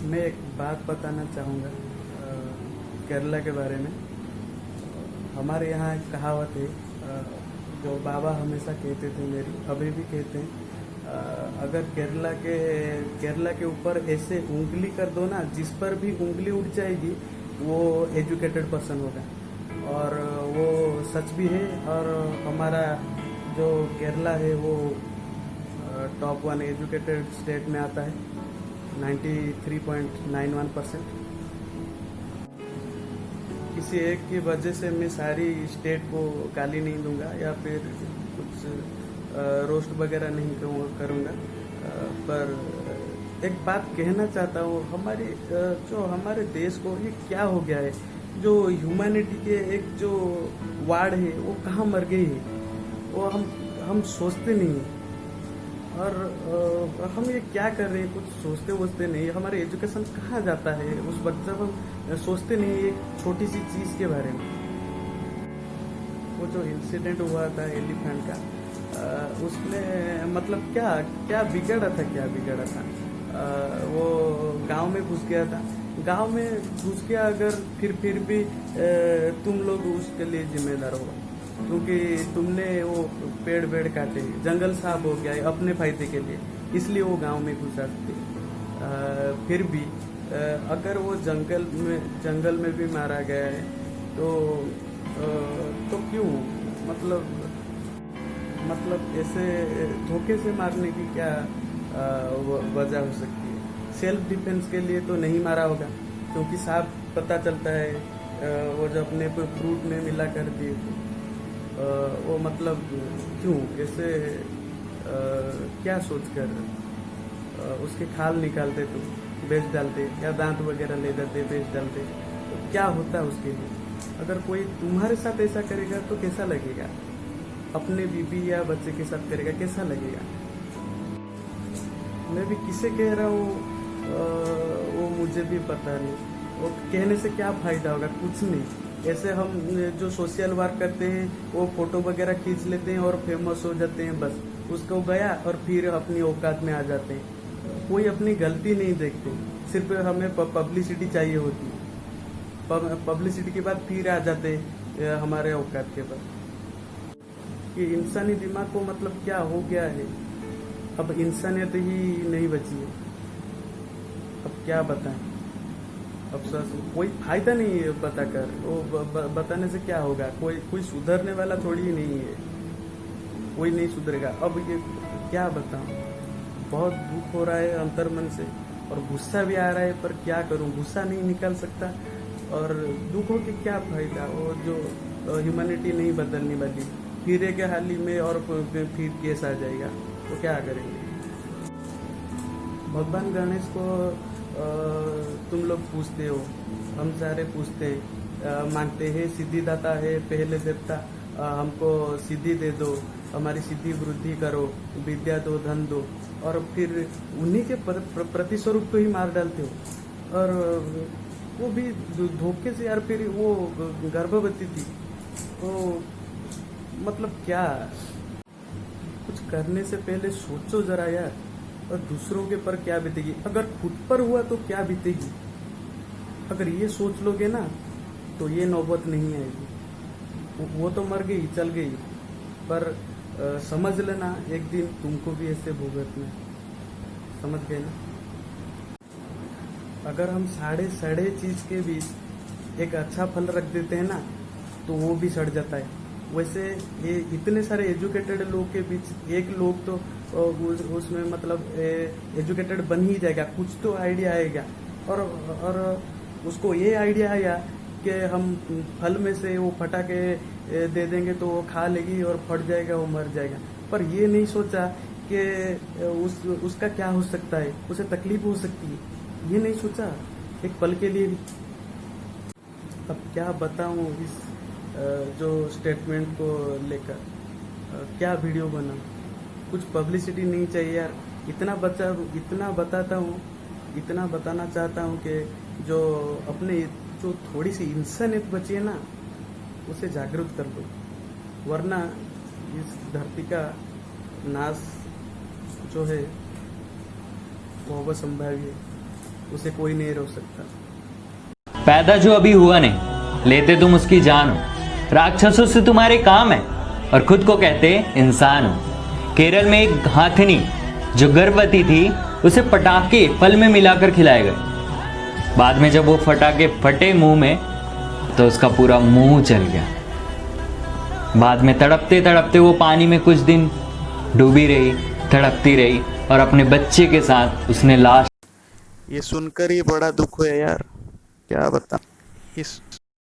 मैं एक बात बताना चाहूँगा केरला के बारे में। हमारे यहाँ एक कहावत है, जो बाबा हमेशा कहते थे, मेरी अभी भी कहते हैं। अगर केरला के ऊपर ऐसे उंगली कर दो ना, जिस पर भी उंगली उठ जाएगी वो एजुकेटेड पर्सन होगा। और वो सच भी है। और हमारा जो केरला है वो टॉप 1 एजुकेटेड स्टेट में आता है, 93.91%। किसी एक की वजह से मैं सारी स्टेट को गाली नहीं दूंगा या फिर कुछ रोस्ट वगैरह नहीं करूंगा। पर एक बात कहना चाहता हूँ, जो हमारे देश को ये क्या हो गया है, जो ह्यूमैनिटी के एक जो वार्ड है वो कहाँ मर गई है, वो हम सोचते नहीं हैं। और हम ये क्या कर रहे हैं, कुछ सोचते नहीं। हमारे एजुकेशन कहाँ जाता है उस वक्त जब हम सोचते नहीं एक छोटी सी चीज़ के बारे में। वो जो इंसिडेंट हुआ था एलिफेंट का, उसमें मतलब क्या बिगड़ा था। वो गांव में घुस गया था। गांव में घुस गया, अगर फिर भी तुम लोग उसके लिए जिम्मेदार हो, क्योंकि तुमने वो पेड़ काटे, जंगल साफ हो गया है अपने फायदे के लिए, इसलिए वो गांव में घुसा थे। फिर भी अगर वो जंगल में भी मारा गया है तो क्यों, मतलब ऐसे धोखे से मारने की क्या वजह हो सकती है। सेल्फ डिफेंस के लिए तो नहीं मारा होगा, क्योंकि साफ पता चलता है वो जो अपने फ्रूट में मिला कर दिए थे। वो मतलब क्यों ऐसे क्या सोचकर उसके खाल निकालते तो बेच डालते, या दांत वगैरह ले जाते बेच डालते, तो क्या होता है उसके लिए। अगर कोई तुम्हारे साथ ऐसा करेगा तो कैसा लगेगा, अपने बीबी या बच्चे के साथ करेगा कैसा लगेगा। मैं भी किसे कह रहा हूँ वो मुझे भी पता नहीं। वो कहने से क्या फायदा होगा, कुछ नहीं। ऐसे हम जो सोशल वर्क करते हैं वो फोटो वगैरह खींच लेते हैं और फेमस हो जाते हैं, बस उसको गया और फिर अपनी औकात में आ जाते हैं। कोई अपनी गलती नहीं देखते, सिर्फ हमें पब्लिसिटी चाहिए होती है। पब्लिसिटी के बाद फिर आ जाते हमारे औकात के बाद। ये इंसानी दिमाग को मतलब क्या हो गया है, अब इंसानियत ही नहीं बची है। अब क्या बताएं, अब कोई फायदा नहीं है बताकर। वो बताने से क्या होगा, कोई सुधरने वाला थोड़ी ही नहीं है, कोई नहीं सुधरेगा। अब ये क्या बताऊं, बहुत दुख हो रहा है अंतर्मन से, और गुस्सा भी आ रहा है, पर क्या करूं, गुस्सा नहीं निकाल सकता। और दुख हो के क्या फायदा, वो जो ह्यूमैनिटी नहीं बदलने वाली, हीरे के हाली में और फिर केस आ जाएगा, तो क्या करेंगे। भगवान गणेश को तुम लोग पूछते हो, हम सारे पूछते हैं, मांगते हैं, सिद्धि दाता है पहले देवता, हमको सिद्धि दे दो, हमारी सिद्धि वृद्धि करो, विद्या दो, धन दो, और फिर उन्हीं के प्रतिस्वरूप को ही मार डालते हो। और वो भी धोखे से यार। फिर वो गर्भवती थी, तो मतलब क्या, कुछ करने से पहले सोचो जरा यार। और दूसरों के पर क्या बीतेगी, अगर खुद पर हुआ तो क्या बीतेगी। अगर ये सोच लोगे ना तो ये नौबत नहीं आएगी। वो तो मर गई, चल गई, पर समझ लेना एक दिन तुमको भी ऐसे भुगतना, समझ गए ना। अगर हम साढ़े सड़े चीज के बीच एक अच्छा फल रख देते हैं ना, तो वो भी सड़ जाता है। वैसे ये इतने सारे एजुकेटेड लोग के बीच एक लोग तो उसमें मतलब एजुकेटेड बन ही जाएगा, कुछ तो आइडिया आएगा। और उसको ये आइडिया आया कि हम फल में से वो फटाके दे देंगे तो वो खा लेगी और फट जाएगा, वो मर जाएगा। पर ये नहीं सोचा कि उसका क्या हो सकता है, उसे तकलीफ हो सकती है, ये नहीं सोचा एक पल के लिए भी। अब क्या बताऊं इस जो स्टेटमेंट को लेकर, क्या वीडियो बनाऊं। कुछ पब्लिसिटी नहीं चाहिए यार। इतना बताना चाहता हूं कि जो अपने जो थोड़ी सी इंसानियत बची है ना, उसे जागरूक कर दो, वरना इस धरती का नाश जो है वो असंभाव्य है। उसे कोई नहीं रोक सकता। पैदा जो अभी हुआ नहीं, लेते तुम उसकी जान हो। राक्षसों से तुम्हारे काम है और खुद को कहते इंसान हो। केरल में एक हाथिनी जो गर्भवती थी, उसे पटाखे फल में मिलाकर खिलाए गए। बाद में जब वो पटाखे फटे मुंह में तो उसका पूरा मुंह जल गया। बाद में तड़पते तड़पते वो पानी में कुछ दिन डूबी रही, तड़पती रही और अपने बच्चे के साथ उसने लाश। ये सुनकर ही बड़ा दुख हुआ यार, क्या बता। इस